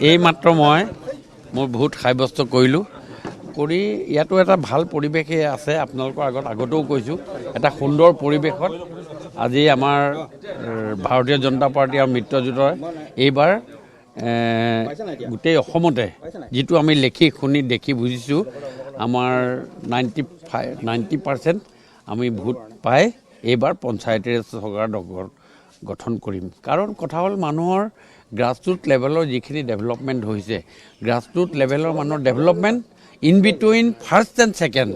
এই মাত্ৰ মই মোৰ ভোট সাব্যস্ত কৰিলোঁ কৰি ইয়াতো এটা ভাল পৰিৱেশে আছে আপোনালোকৰ আগতেও কৈছোঁ এটা সুন্দৰ পৰিৱেশত আজি আমাৰ ভাৰতীয় জনতা পাৰ্টি আৰু মিত্ৰজোঁটৰ এইবাৰ গোটেই অসমতে যিটো আমি লেখি শুনি দেখি বুজিছোঁ আমাৰ 90% আমি ভোট পাই এইবাৰ পঞ্চায়তেৰে চৰকাৰ গঠন কৰিম কাৰণ কথা হ'ল মানুহৰ গ্ৰাছৰুট লেভেলৰ যিখিনি ডেভেলপমেণ্ট হৈছে গ্ৰাছৰুট লেভেলৰ মানুহৰ development in between first and second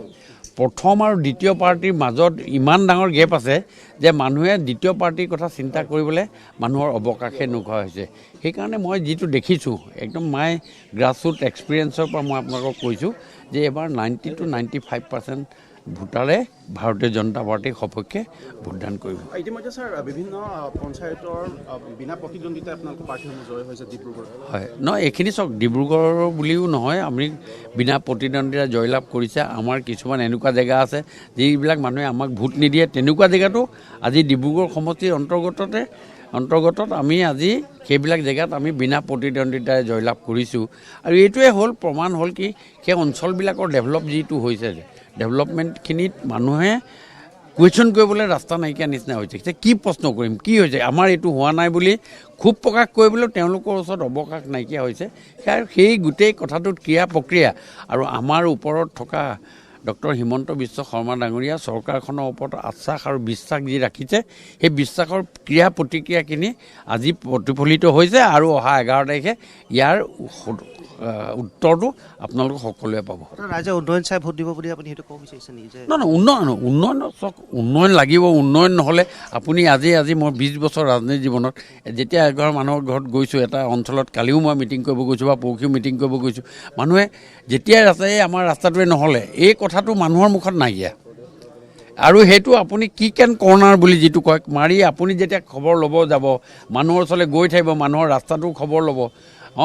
প্ৰথম আৰু দ্বিতীয় পাৰ্টিৰ মাজত ইমান ডাঙৰ গেপ আছে যে মানুহে দ্বিতীয় পাৰ্টিৰ কথা চিন্তা কৰিবলৈ মানুহৰ অৱকাশে নোখোৱা হৈছে সেইকাৰণে মই যিটো দেখিছোঁ একদম মাই গ্ৰাছৰুট এক্সপিৰিয়েঞ্চৰ পৰা মই আপোনালোকক কৈছোঁ যে এবাৰ 90 to 95% ভোটাৰে ভাৰতীয় জনতা পাৰ্টিৰ সপক্ষে ভোটদান কৰিব ইতিমধ্যে ছাৰ বিভিন্ন পঞ্চায়তৰ বিনা প্ৰতিদ্বন্দ্বিতাই আপোনালোকৰ পাৰ্টিসমূহ জয় হৈছে ডিব্ৰুগড় হয় নহয় এইখিনি চাওক ডিব্ৰুগড় বুলিও নহয় আমি বিনা প্ৰতিদ্বন্দ্বিতা জয়লাভ কৰিছে আমাৰ কিছুমান এনেকুৱা জেগা আছে যিবিলাক মানুহে আমাক ভোট নিদিয়ে তেনেকুৱা জেগাতো আজি ডিব্ৰুগড় সমষ্টিৰ অন্তৰ্গতত আমি আজি সেইবিলাক জেগাত আমি বিনা প্ৰতিদ্বন্দ্বিতাৰে জয়লাভ কৰিছোঁ আৰু এইটোৱে হ'ল প্ৰমাণ হ'ল কি সেই অঞ্চলবিলাকৰ ডেভেলপ যিটো হৈছে ডেভেলপমেণ্টখিনিত মানুহে কুৱেশ্যন কৰিবলৈ ৰাস্তা নাইকিয়া নিচিনা হৈছে কি প্ৰশ্ন কৰিম কি হৈছে আমাৰ এইটো হোৱা নাই বুলি খুব প্ৰকাশ কৰিবলৈও তেওঁলোকৰ ওচৰত অৱকাশ নাইকিয়া হৈছে সেই গোটেই কথাটোত ক্ৰিয়া প্ৰক্ৰিয়া আৰু আমাৰ ওপৰত থকা ডক্টৰ হিমন্ত বিশ্ব শৰ্মা ডাঙৰীয়া চৰকাৰখনৰ ওপৰত আশ্বাস আৰু বিশ্বাস যি ৰাখিছে সেই বিশ্বাসৰ ক্ৰিয়া প্ৰতিক্ৰিয়াখিনি আজি প্ৰতিফলিত হৈছে আৰু অহা 11 তাৰিখে ইয়াৰ উত্তৰটো আপোনালোক সকলোৱে পাব ৰাইজে উন্নয়ন চাই ভোট দিব বুলি আপুনি সেইটো ক'ব বিচাৰিছে নেকি যে উন্নয়ন লাগিব উন্নয়ন নহ'লে আপুনি আজি মই 20 বছৰ ৰাজনীতি জীৱনত যেতিয়া এঘৰ মানুহৰ ঘৰত গৈছোঁ এটা অঞ্চলত কালিও মই মিটিং কৰিব গৈছোঁ বা পৰহিও মিটিং কৰিব গৈছোঁ মানুহে যেতিয়াই আমাৰ ৰাস্তাটোৱে নহ'লে এই কথাটো মানুহৰ মুখত নাইকিয়া আৰু সেইটো আপুনি কি কেন কৰ্ণাৰ বুলি যিটো কয় মাৰি আপুনি যেতিয়া খবৰ ল'ব যাব মানুহৰ ওচৰলৈ গৈ থাকিব মানুহৰ ৰাস্তাটো খবৰ ল'ব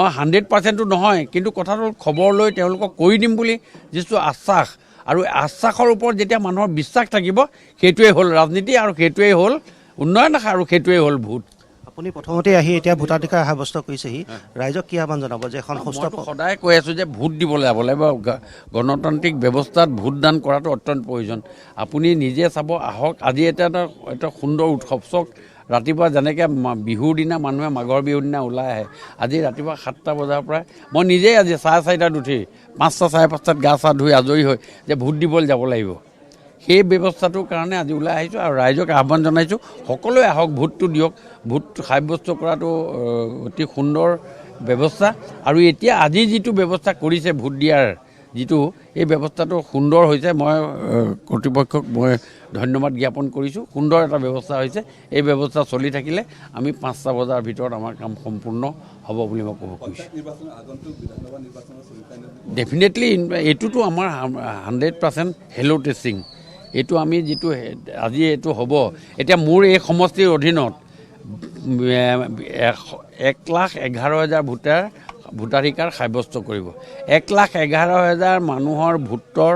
100%টো নহয় কিন্তু কথাটো খবৰ লৈ তেওঁলোকক কৰি দিম বুলি যিটো আশ্বাস আৰু আশ্বাসৰ ওপৰত যেতিয়া মানুহৰ বিশ্বাস থাকিব সেইটোৱে হ'ল ৰাজনীতি আৰু সেইটোৱে হ'ল উন্নয়ন আৰু সেইটোৱে হ'ল ভোট আপুনি প্ৰথমতে আহি এতিয়া ভোটাধিকাৰ সাব্যস্ত কৰিছেহি ৰাইজক কি আহ্বান জনাব যে এখন সুস্থ সদায় কৈ আছোঁ যে ভোট দিবলৈ যাব লাগিব গণতান্ত্ৰিক ব্যৱস্থাত ভোটদান কৰাটো অত্যন্ত প্ৰয়োজন আপুনি নিজে চাব আহক আজি এটা সুন্দৰ উৎসৱ চাওক ৰাতিপুৱা যেনেকৈ বিহুৰ দিনা মানুহে মাঘৰ বিহুৰ দিনা ওলাই আহে আজি ৰাতিপুৱা 7টা বজাৰ পৰা মই নিজেই আজি 4:30 উঠি 5টা 5:30 গা চা ধুই আজৰি হৈ যে ভোট দিবলৈ যাব লাগিব সেই ব্যৱস্থাটোৰ কাৰণে আজি ওলাই আহিছোঁ আৰু ৰাইজক আহ্বান জনাইছোঁ সকলোৱে আহক ভোটটো দিয়ক ভোট সাব্যস্ত কৰাটো অতি সুন্দৰ ব্যৱস্থা আৰু এতিয়া আজি যিটো ব্যৱস্থা কৰিছে ভোট দিয়াৰ যিটো এই ব্যৱস্থাটো সুন্দৰ হৈছে মই কৰ্তৃপক্ষক মই ধন্যবাদ জ্ঞাপন কৰিছোঁ সুন্দৰ এটা ব্যৱস্থা হৈছে এই ব্যৱস্থা চলি থাকিলে আমি 5টা বজাৰ ভিতৰত আমাৰ কাম সম্পূৰ্ণ হ'ব বুলি মই ক'ব খুজিছোঁ ডেফিনেটলি এইটোতো আমাৰ 100% হেল্ল' টেষ্টিং এইটো আমি যিটো আজি এইটো হ'ব এতিয়া মোৰ এই সমষ্টিৰ অধীনত 1,11,000 ভোটাধিকাৰ সাব্যস্ত কৰিব 1,11,000 মানুহৰ ভোটৰ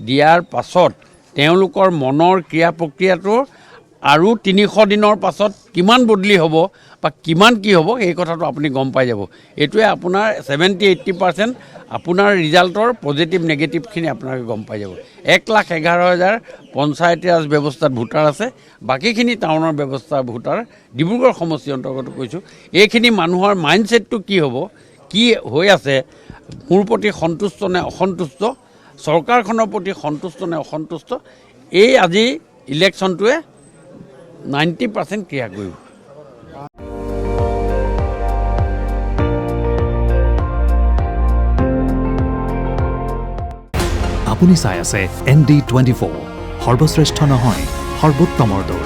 দিয়াৰ পাছত তেওঁলোকৰ মনৰ ক্ৰিয়া প্ৰক্ৰিয়াটো আৰু 300 দিনৰ পাছত কিমান বদলি হ'ব বা কিমান কি হ'ব এই কথাটো আপুনি গম পাই যাব এইটোৱে আপোনাৰ 70-80% আপোনাৰ ৰিজাল্টৰ পজিটিভ নেগেটিভখিনি আপোনালোকে গম পাই যাব 1,11,000 পঞ্চায়তী ৰাজ ব্যৱস্থাত ভোটাৰ আছে বাকীখিনি টাউনৰ ব্যৱস্থা ভোটাৰ ডিব্ৰুগড় সমষ্টিৰ অন্তৰ্গত কৈছোঁ এইখিনি মানুহৰ মাইণ্ডছেটটো কি হ'ব কি হৈ আছে মোৰ প্ৰতি সন্তুষ্ট নে অসন্তুষ্ট চৰকাৰখনৰ প্ৰতি সন্তুষ্ট নে অসন্তুষ্ট এই আজি ইলেকশ্যনটোৱে 90% ক্ৰিয়া কৰিব আপুনি চাই আছে ND24 সৰ্বশ্ৰেষ্ঠ নহয় সৰ্বোত্তমৰ দৌৰ